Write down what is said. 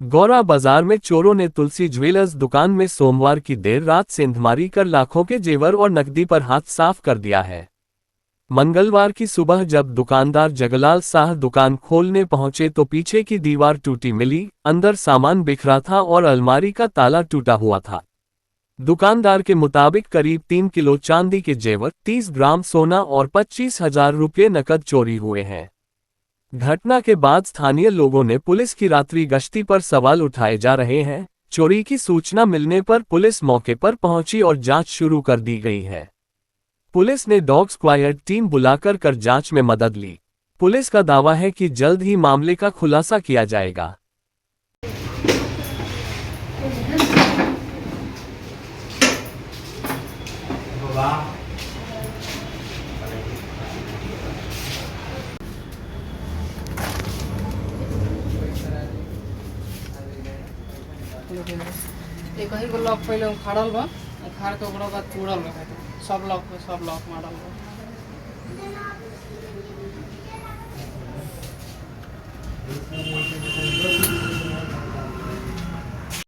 गौरा बाजार में चोरों ने तुलसी ज्वेलर्स दुकान में सोमवार की देर रात सेंधमारी कर लाखों के जेवर और नकदी पर हाथ साफ कर दिया है। मंगलवार की सुबह जब दुकानदार जगलाल शाह दुकान खोलने पहुंचे तो पीछे की दीवार टूटी मिली, अंदर सामान बिखरा था और अलमारी का ताला टूटा हुआ था। दुकानदार के मुताबिक करीब 3 किलो चांदी के जेवर, 30 ग्राम सोना और 25,000 रुपये नकद चोरी हुए हैं। घटना के बाद स्थानीय लोगों ने पुलिस की रात्रि गश्ती पर सवाल उठाए जा रहे हैं। चोरी की सूचना मिलने पर पुलिस मौके पर पहुंची और जांच शुरू कर दी गई है। पुलिस ने डॉग स्क्वायड टीम बुलाकर जांच में मदद ली। पुलिस का दावा है कि जल्द ही मामले का खुलासा किया जाएगा। एक ही लॉक पहले खाड़ल बा, खाड़ के ओकरा बाद चूड़ल बा, सब लॉक मारल बा।